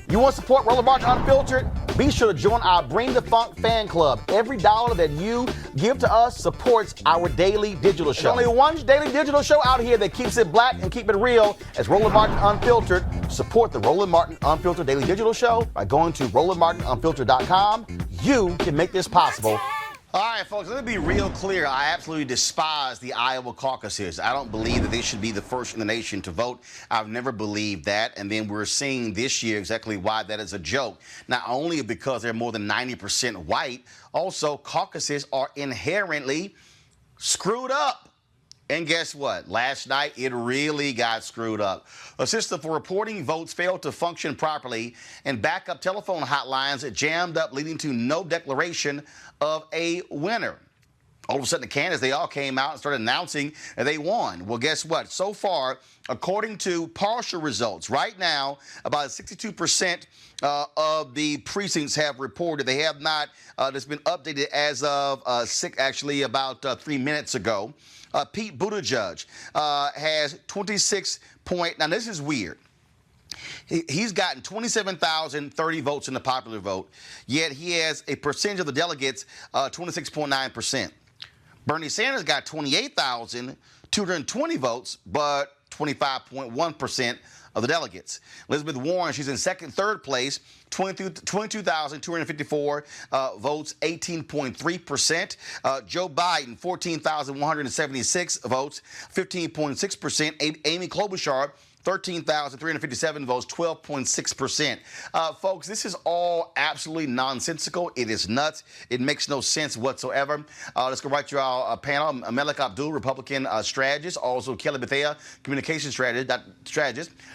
You want to support Roland Martin Unfiltered? Be sure to join our Bring the Funk fan club. Every dollar that you give to us supports our daily digital show. There's only one daily digital show out here that keeps it black and keep it real. As Roland Martin Unfiltered. Support the Roland Martin Unfiltered daily digital show by going to RolandMartinUnfiltered.com. You can make this possible. All right, folks, let me be real clear. I absolutely despise the Iowa Caucuses. I don't believe that they should be the first in the nation to vote. I've never believed that. And then we're seeing this year exactly why that is a joke. Not only because they're more than 90% white, also caucuses are inherently screwed up. And guess what? Last night, it really got screwed up. A system for reporting votes failed to function properly, and backup telephone hotlines jammed up, leading to no declaration of a winner. All of a sudden, the candidates, they all came out and started announcing that they won. Well, guess what? So far, according to partial results, right now, about 62% of the precincts have reported. They have not, it's been updated as of about 3 minutes ago. Pete Buttigieg has 26 point. Now, this is weird. He's gotten 27,030 votes in the popular vote, yet he has a percentage of the delegates, 26.9%. Bernie Sanders got 28,220 votes, but 25.1% of the delegates. Elizabeth Warren, she's in third place, 22,254 votes, 18.3%. Joe Biden, 14,176 votes, 15.6%. Amy Klobuchar, 13,357 votes, 12.6%. Folks, this is all absolutely nonsensical. It is nuts. It makes no sense whatsoever. Let's go right to our panel. Malik Abdul, Republican strategist. Also, Kelly Bethea, communication strategist.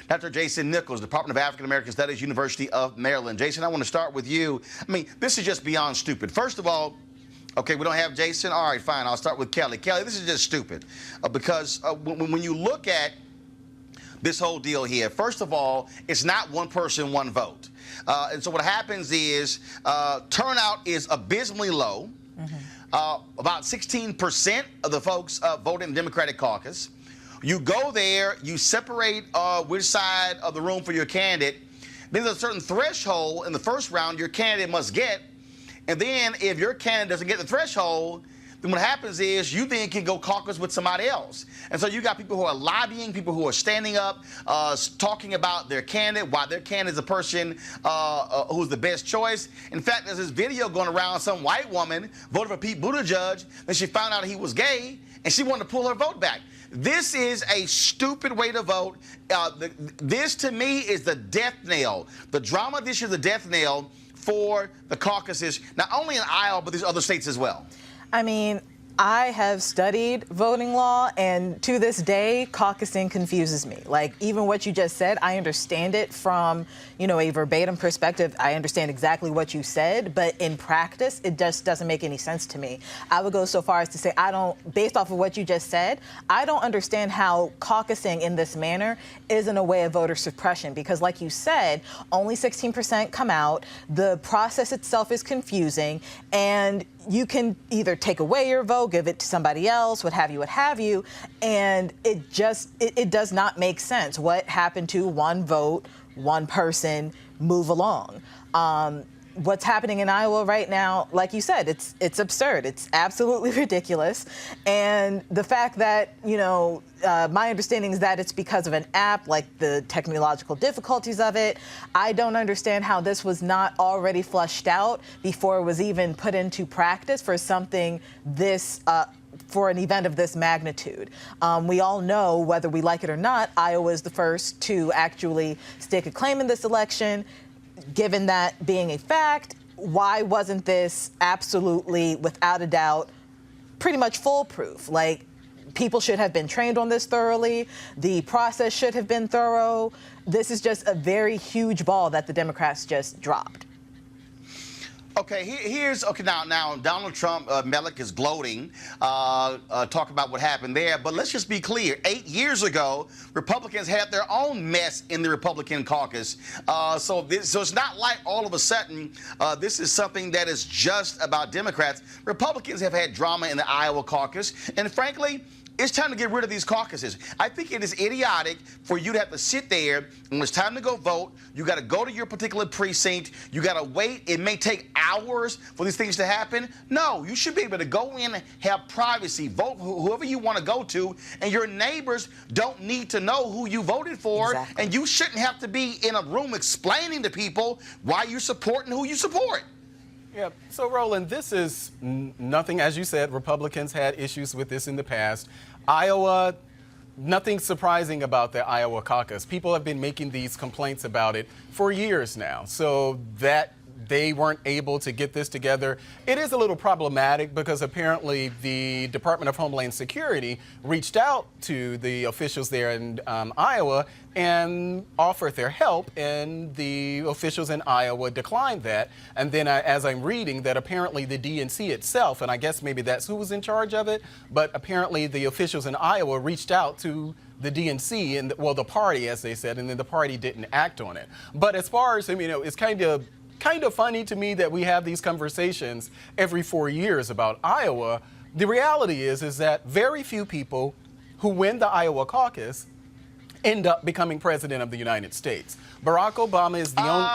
Dr. Jason Nichols, Department of African American Studies, University of Maryland. Jason, I want to start with you. I mean, this is just beyond stupid. First of all, okay, we don't have Jason? All right, fine. I'll start with Kelly. Kelly, this is just stupid because when you look at this whole deal here, first of all, it's not one person, one vote. And so what happens is turnout is abysmally low. About 16% of the folks vote in the Democratic caucus. You go there, you separate which side of the room for your candidate. Then there's a certain threshold in the first round your candidate must get. And then if your candidate doesn't get the threshold, then what happens is you then can go caucus with somebody else. And so you got people who are lobbying, people who are standing up, talking about their candidate, why their candidate is a person who's the best choice. In fact, there's this video going around, some white woman voted for Pete Buttigieg, then she found out he was gay, and she wanted to pull her vote back. This is a stupid way to vote. This, to me, is the death knell. The drama this year is the death knell for the caucuses, not only in Iowa, but these other states as well. I mean, I have studied voting law, and to this day, caucusing confuses me. Like, even what you just said, I understand it from, a verbatim perspective. I understand exactly what you said, but in practice, it just doesn't make any sense to me. I would go so far as to say based off of what you just said, I don't understand how caucusing in this manner isn't a way of voter suppression, because like you said, only 16% come out. The process itself is confusing, and you can either take away your vote, give it to somebody else, what have you, and it does not make sense. What happened to one vote, one person, move along? What's happening in Iowa right now, like you said, it's absurd. It's absolutely ridiculous. And the fact that, my understanding is that it's because of an app, like the technological difficulties of it. I don't understand how this was not already flushed out before it was even put into practice for something this, for an event of this magnitude. We all know, whether we like it or not, Iowa is the first to actually stake a claim in this election. Given that being a fact, why wasn't this absolutely, without a doubt, pretty much foolproof? Like, people should have been trained on this thoroughly. The process should have been thorough. This is just a very huge ball that the Democrats just dropped. Okay, now Donald Trump, Malik is gloating, talk about what happened there. But let's just be clear. 8 years ago, Republicans had their own mess in the Republican caucus. So it's not like all of a sudden this is something that is just about Democrats. Republicans have had drama in the Iowa caucus. And frankly, it's time to get rid of these caucuses. I think it is idiotic for you to have to sit there, and when it's time to go vote, you got to go to your particular precinct, you got to wait. It may take hours for these things to happen. No, you should be able to go in and have privacy, vote whoever you want to go to, and your neighbors don't need to know who you voted for, Exactly. and you shouldn't have to be in a room explaining to people why you support and who you support. Yeah, so Roland, this is nothing, as you said, Republicans had issues with this in the past. Iowa, nothing surprising about the Iowa caucus. People have been making these complaints about it for years now. So that they weren't able to get this together. It is a little problematic because apparently the Department of Homeland Security reached out to the officials there in Iowa and offered their help, and the officials in Iowa declined that. And then as I'm reading that apparently the DNC itself, and I guess maybe that's who was in charge of it, but apparently the officials in Iowa reached out to the DNC and, well, the party, as they said, and then the party didn't act on it. But as far as, it's kind of funny to me that we have these conversations every 4 years about Iowa. The reality is that very few people who win the Iowa caucus end up becoming president of the United States. Barack Obama is the only.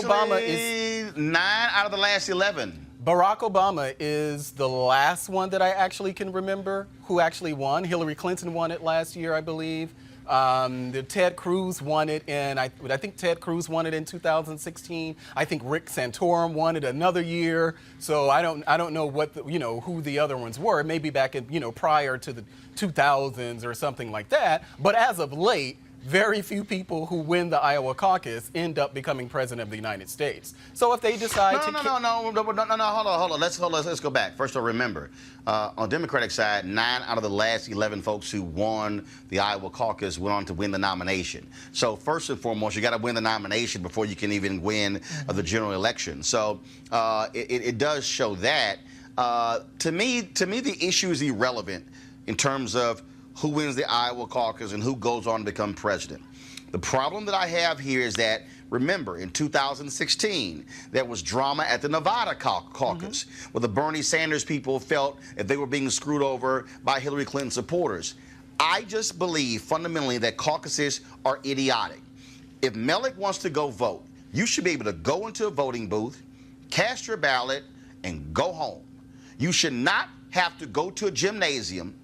Obama is 9 out of the last 11. Barack Obama is the last one that I actually can remember who actually won. Hillary Clinton won it last year, I believe. Ted Cruz won it, and I think Ted Cruz won it in 2016. I think Rick Santorum won it another year. So I don't know what who the other ones were. Maybe back in prior to the 2000s or something like that. But as of late, very few people who win the Iowa caucus end up becoming president of the United States. So if they decide No, hold on. Let's go back. First of all, remember, on the Democratic side, 9 out of the last 11 folks who won the Iowa caucus went on to win the nomination. So first and foremost, you got to win the nomination before you can even win the general election. So it does show that. To me, the issue is irrelevant in terms of who wins the Iowa caucus and who goes on to become president. The problem that I have here is that, remember, in 2016, there was drama at the Nevada caucus where the Bernie Sanders people felt that they were being screwed over by Hillary Clinton supporters. I just believe fundamentally that caucuses are idiotic. If Mellick wants to go vote, you should be able to go into a voting booth, cast your ballot, and go home. You should not have to go to a gymnasium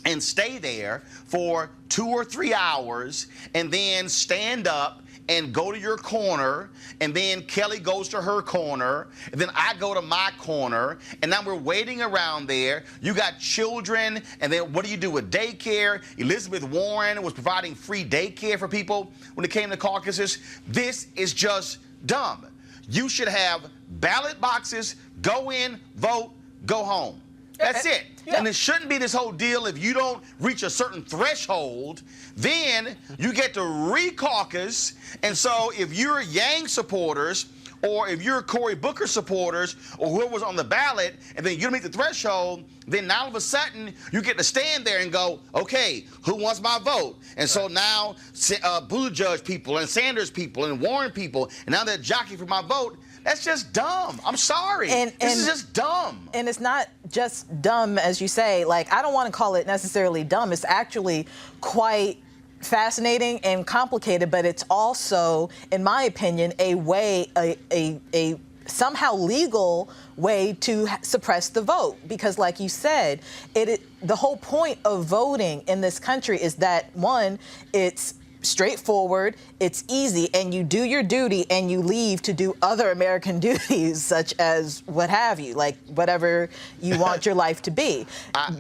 and stay there for 2 or 3 hours and then stand up and go to your corner, and then Kelly goes to her corner, and then I go to my corner, and now we're waiting around there. You got children, and then what do you do with daycare? Elizabeth Warren was providing free daycare for people when it came to caucuses. This is just dumb. You should have ballot boxes, go in, vote, go home. That's it. Yeah. And it shouldn't be this whole deal. If you don't reach a certain threshold, then you get to re-caucus. And so if you're Yang supporters, or if you're Cory Booker supporters, or whoever was on the ballot, and then you don't meet the threshold, then now all of a sudden you get to stand there and go, okay, who wants my vote? And so now Buttigieg people and Sanders people and Warren people, and now they're jockeying for my vote. That's just dumb. I'm sorry. This is just dumb. And it's not just dumb, as you say. Like, I don't want to call it necessarily dumb. It's actually quite fascinating and complicated, but it's also, in my opinion, a way, a somehow legal way to suppress the vote. Because like you said, the whole point of voting in this country is that, one, it's straightforward, it's easy, and you do your duty and you leave to do other American duties, such as what have you, like whatever you want your life to be.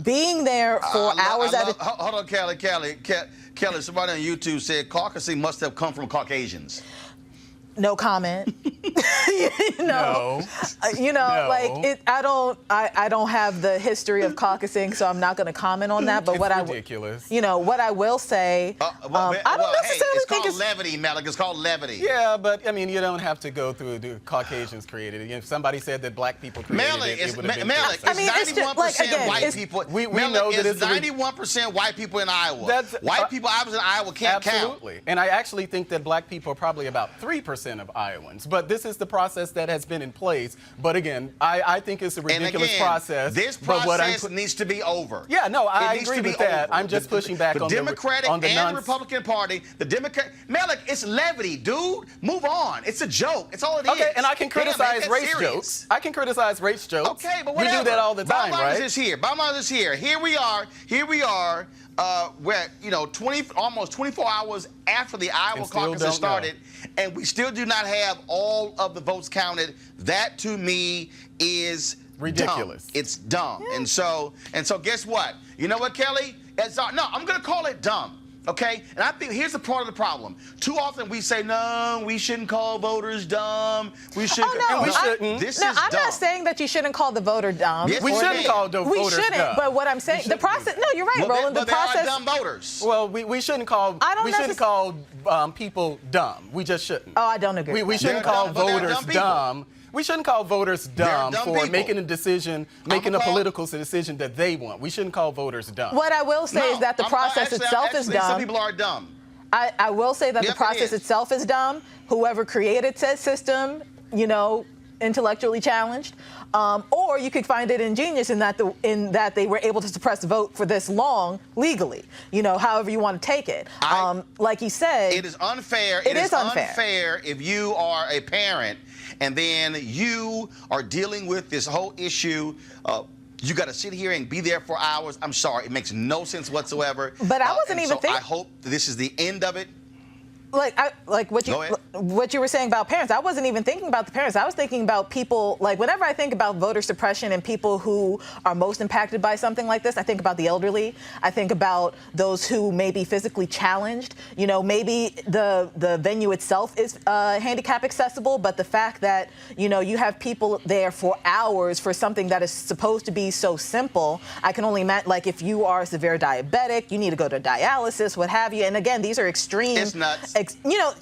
Being there for hours at a time. Hold on, Kelly, somebody on YouTube said caucusing must have come from Caucasians. No comment. No. Like I don't have the history of caucusing, so I'm not going to comment on that. But it's ridiculous. What I will say, I don't necessarily think it's called levity, Mellick. It's called levity. Yeah, but I mean, you don't have to go through the Caucasians created it. If somebody said that black people created it would have been Mellick, criticized. it's 91% white people. We know that it's 91% white people in Iowa. White people, I was in Iowa, can't count. Absolutely. And I actually think that black people are probably about 3% 90% of Iowans. But this is the process that has been in place. But again, I think it's a ridiculous process. This but process needs to be over. Yeah, no, I agree with that. I'm just pushing back the on Democratic on the and Republican Party. The Democrat, Malik, it's levity, dude. Move on. It's a joke. It's all it is. Okay, and I can criticize race serious. jokes. I can criticize race jokes. Okay, but whatever. We do that all the time, Bottom line right? is here. Bottom line is here. Here we are. We're almost 24 hours after the Iowa caucuses started, and we still do not have all of the votes counted. That to me is ridiculous. Dumb. It's dumb. Yeah. And so guess what? You know what, Kelly? No, I'm going to call it dumb. Okay? And I think here's the part of the problem. Too often we say, no, we shouldn't call voters dumb. We shouldn't. Oh, no. We shouldn't. This no, is I'm dumb. not saying that you shouldn't call the voter dumb. Yes, we shouldn't call the voters dumb. We shouldn't, but what I'm saying, the process, no, you're right, Roland. But the process. they are dumb voters. Well, we shouldn't call people dumb. We just shouldn't. Oh, I don't agree. We shouldn't call voters dumb. We shouldn't call voters dumb for people. making a decision, making a political decision that they want. We shouldn't call voters dumb. What I will say is that the process itself is dumb. Some people are dumb. I will say that the process itself is dumb. Whoever created said system, intellectually challenged. Or you could find it ingenious in that they were able to suppress the vote for this long legally. However you want to take it. Like you said, it is unfair. It is unfair if you are a parent and then you are dealing with this whole issue. You got to sit here and be there for hours. I'm sorry, it makes no sense whatsoever. But I wasn't even thinking. I hope this is the end of it. Like what you were saying about parents. I wasn't even thinking about the parents. I was thinking about people. Like whenever I think about voter suppression and people who are most impacted by something like this, I think about the elderly. I think about those who may be physically challenged. Maybe the venue itself is handicap accessible, but the fact that you have people there for hours for something that is supposed to be so simple. I can only imagine, like, if you are severe diabetic, you need to go to dialysis, what have you. And again, these are extreme. It's nuts.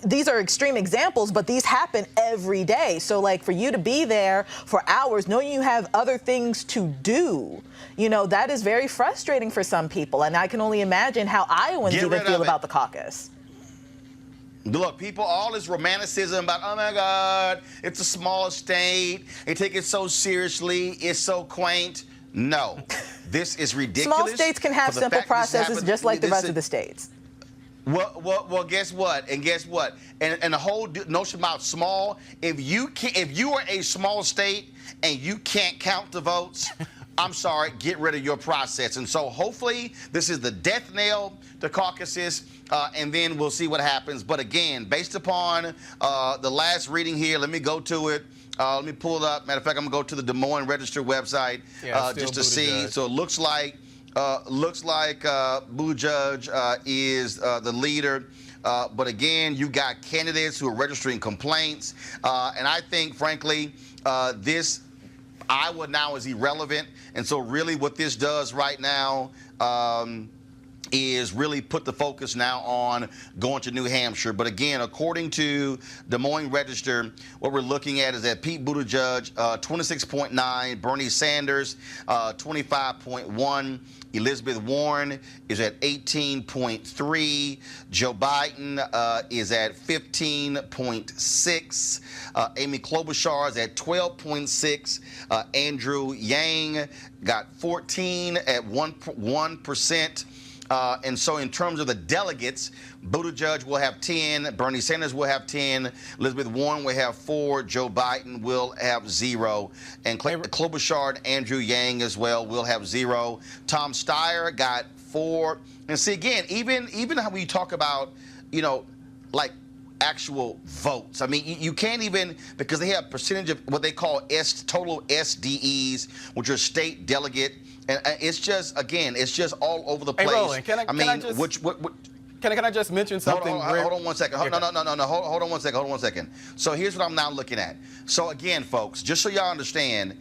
These are extreme examples, but these happen every day. So, like, for you to be there for hours, knowing you have other things to do, that is very frustrating for some people. And I can only imagine how Iowans even feel about the caucus. Look, people, all this romanticism about, oh my God, it's a small state. They take it so seriously. It's so quaint. No, this is ridiculous. Small states can have simple processes just like the rest of the states. Well, guess what? And the whole notion about small, if you are a small state and you can't count the votes, I'm sorry, get rid of your process. And so hopefully this is the death knell to caucuses, and then we'll see what happens. But again, based upon the last reading here, let me go to it. Let me pull it up. Matter of fact, I'm going to go to the Des Moines Register website just to see. So it looks like Buttigieg is the leader. But again, you got candidates who are registering complaints. And I think, frankly, this Iowa now is irrelevant. And so really what this does right now is really put the focus now on going to New Hampshire. But again, according to Des Moines Register, what we're looking at is that Pete Buttigieg, 26.9, Bernie Sanders, 25.1, Elizabeth Warren is at 18.3. Joe Biden is at 15.6. Amy Klobuchar is at 12.6. Andrew Yang got 14 at 1%. And so in terms of the delegates, Buttigieg will have 10, Bernie Sanders will have 10, Elizabeth Warren will have 4, Joe Biden will have 0, and Klobuchar and Andrew Yang as well will have 0. Tom Steyer got 4. And see, again, even how we talk about, like actual votes. I mean, you can't even, because they have percentage of what they call total SDEs, which are state delegate. And it's just, again, it's just all over the place. Hey, Roland, can I just mention something? Hold on one second. No. Hold on one second. So here's what I'm now looking at. So again, folks, just so y'all understand,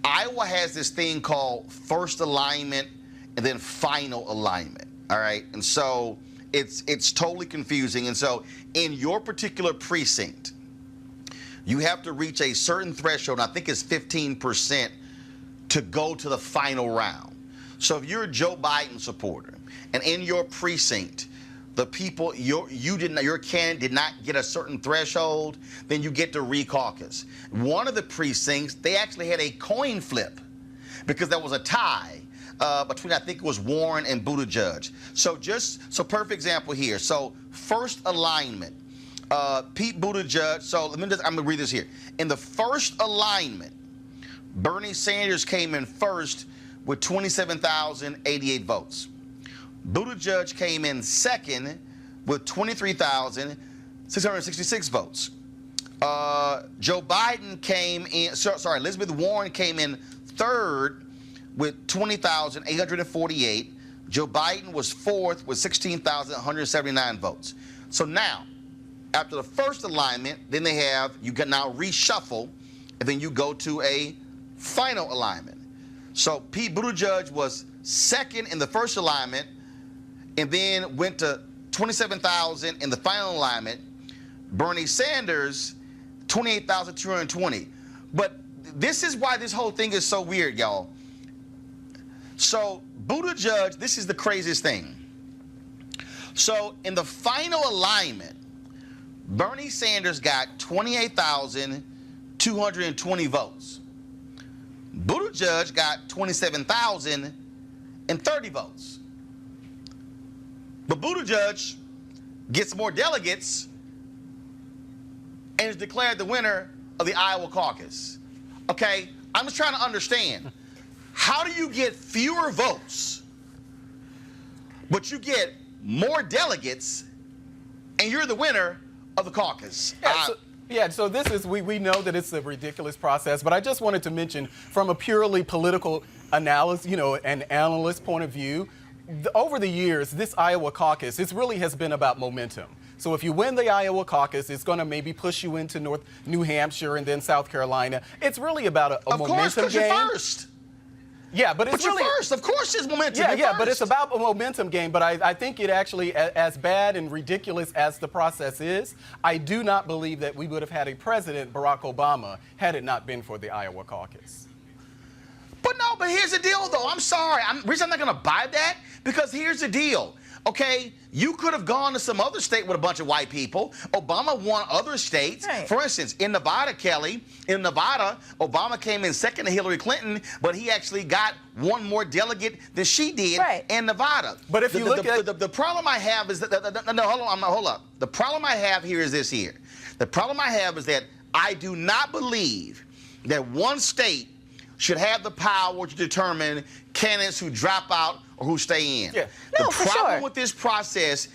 Iowa has this thing called first alignment and then final alignment. All right. And so it's totally confusing. And so in your particular precinct, you have to reach a certain threshold. I think it's 15%. To go to the final round. So if you're a Joe Biden supporter and in your precinct, the people your candidate did not get a certain threshold, then you get to re-caucus. One of the precincts, they actually had a coin flip because there was a tie between, I think it was Warren and Buttigieg. So perfect example here. So first alignment, Pete Buttigieg. So I'm gonna read this here. In the first alignment, Bernie Sanders came in first with 27,088 votes. Buttigieg came in second with 23,666 votes. Joe Biden came in, sorry, Elizabeth Warren came in third with 20,848. Joe Biden was fourth with 16,179 votes. So now, after the first alignment, then you can now reshuffle, and then you go to a final alignment. So Pete Buttigieg was second in the first alignment, and then went to 27,000 in the final alignment. Bernie Sanders, 28,220. But this is why this whole thing is so weird, y'all. So Buttigieg, this is the craziest thing. So in the final alignment, Bernie Sanders got 28,220 votes. Buttigieg got 27,030 votes. But Buttigieg gets more delegates and is declared the winner of the Iowa caucus. Okay, I'm just trying to understand. How do you get fewer votes, but you get more delegates, and you're the winner of the caucus? So this is, we know that it's a ridiculous process, but I just wanted to mention from a purely political analysis, an analyst point of view, over the years, this Iowa caucus, it really has been about momentum. So if you win the Iowa caucus, it's going to maybe push you into New Hampshire and then South Carolina. It's really about a momentum game. Of course, because you're first. Yeah, but it's really first. Of course, it's momentum. Yeah, but it's about a momentum game. But I think it actually, as bad and ridiculous as the process is, I do not believe that we would have had a president, Barack Obama, had it not been for the Iowa caucus. But here's the deal, though. I'm sorry. Reason I'm not going to buy that, because here's the deal. Okay, you could have gone to some other state with a bunch of white people. Obama won other states. Right. For instance, in Nevada, Kelly, Obama came in second to Hillary Clinton, but he actually got one more delegate than she did in Nevada. But if you look at the problem I have is that hold up. The problem I have here is this here. The problem I have is that I do not believe that one state should have the power to determine candidates who drop out or who stay in. Yeah. No, the problem with this process,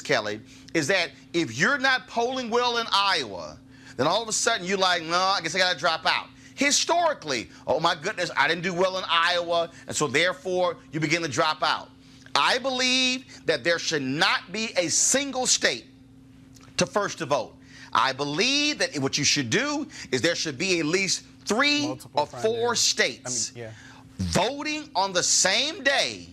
Kelly, is that if you're not polling well in Iowa, then all of a sudden you're like, no, I guess I got to drop out. Historically, oh my goodness, I didn't do well in Iowa, and so therefore you begin to drop out. I believe that there should not be a single state to first to vote. I believe that what you should do is there should be at least 3 or 4 states voting on the same day,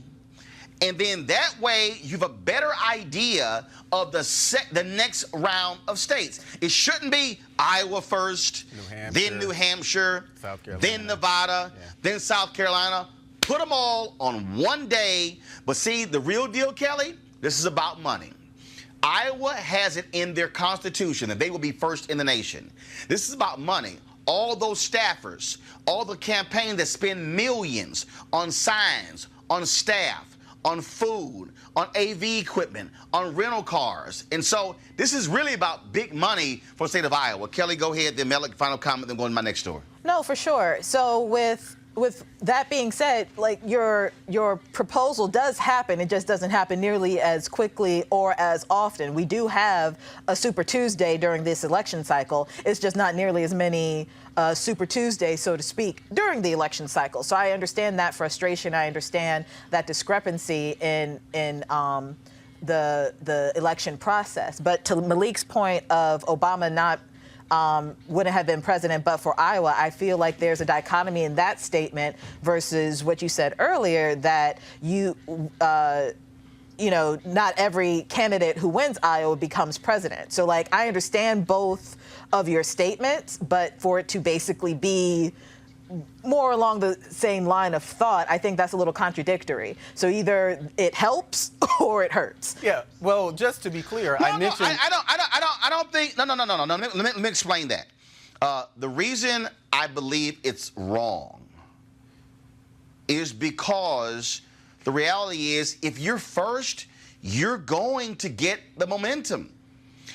and then that way you have a better idea of the next round of states. It shouldn't be Iowa first, then New Hampshire, then Nevada, then South Carolina. Put them all on one day. But see, the real deal, Kelly, this is about money. Iowa has it in their constitution that they will be first in the nation. This is about money. All those staffers, all the campaigns that spend millions on signs, on staff, on food, on AV equipment, on rental cars. And so this is really about big money for the state of Iowa. Kelly, go ahead, then Malik, final comment, then go to my next story. No, for sure. So with that being said, like your proposal does happen. It just doesn't happen nearly as quickly or as often. We do have a Super Tuesday during this election cycle. It's just not nearly as many Super Tuesdays, so to speak, during the election cycle. So I understand that frustration. I understand that discrepancy in the election process. But to Malik's point of Obama not wouldn't have been president but for Iowa, I feel like there's a dichotomy in that statement versus what you said earlier, that not every candidate who wins Iowa becomes president. So, I understand both of your statements, but for it to basically be more along the same line of thought, I think that's a little contradictory. So either it helps or it hurts. Yeah. Well, just to be clear, I mentioned. I don't think. No. Let me explain that. The reason I believe it's wrong is because the reality is, if you're first, you're going to get the momentum.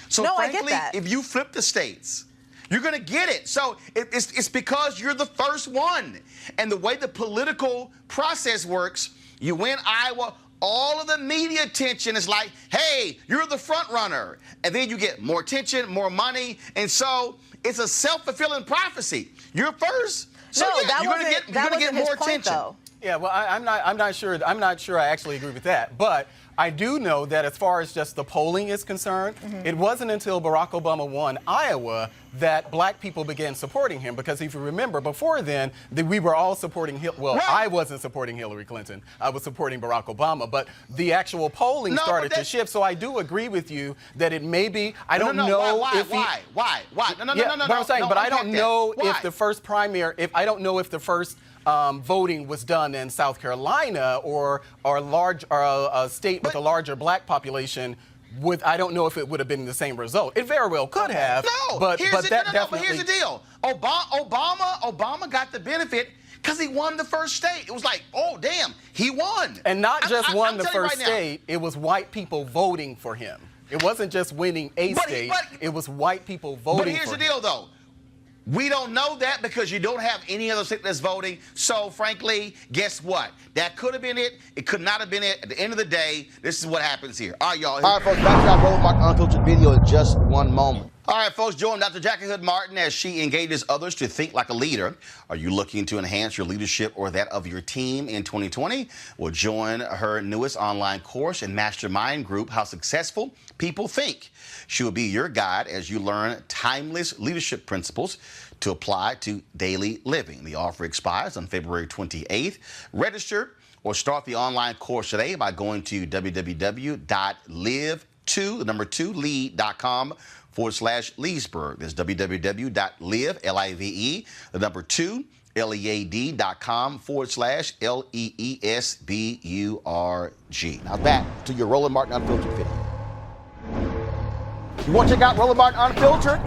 So No, I get frankly, that. if you flip the states, you're going to get it. So it's because you're the first one. And the way the political process works, you win Iowa, all of the media attention is like, hey, you're the front runner. And then you get more attention, more money. And so it's a self-fulfilling prophecy. You're first. So No, yeah, that you're going to get more attention. Though. Yeah, well, I'm not sure I actually agree with that. But I do know that as far as just the polling is concerned, it wasn't until Barack Obama won Iowa that black people began supporting him. Because if you remember, before then, we were all supporting Right. I wasn't supporting Hillary Clinton. I was supporting Barack Obama. But the actual polling started to shift. So I do agree with you that it may be. I don't know if why? No. But I'm saying, but I don't know Why? if the first primary, I don't know if the first voting was done in South Carolina or a state with a larger black population. I don't know if it would have been the same result. It very well could have. No, but here's the deal. Obama got the benefit because he won the first state. It was like, oh damn, he won. And not just won the telling you first right now. state. It was white people voting for him. It wasn't just winning a state. It was white people voting for him. But here's the deal, though. We don't know that because you don't have any other state that's voting. So, frankly, guess what? That could have been it. It could not have been it. At the end of the day, this is what happens here. All right, y'all. All right, folks, back to our Roland Martin Unfiltered video in just one moment. All right, folks, join Dr. Jackie Hood Martin as she engages others to think like a leader. Are you looking to enhance your leadership or that of your team in 2020? Well, join her newest online course and mastermind group, How Successful People Think. She will be your guide as you learn timeless leadership principles to apply to daily living. The offer expires on February 28th. Register or start the online course today by going to www.live2lead.com/Leesburg. That's www.live2lead.com/LEESBURG. Now back to your Roland Martin Unfiltered video. You want to check out Roland Martin Unfiltered?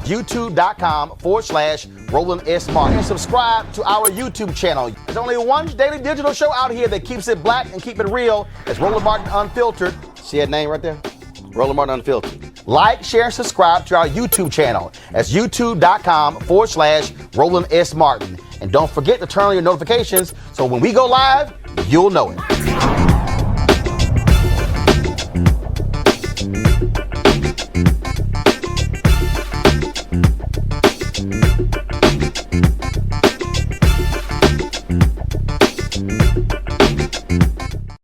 YouTube.com/Roland S. Martin. And subscribe to our YouTube channel. There's only one daily digital show out here that keeps it black and keep it real. It's Roland Martin Unfiltered. See that name right there? Roland Martin Unfiltered. Like, share, and subscribe to our YouTube channel. That's YouTube.com/Roland S. Martin. And don't forget to turn on your notifications so when we go live, you'll know it.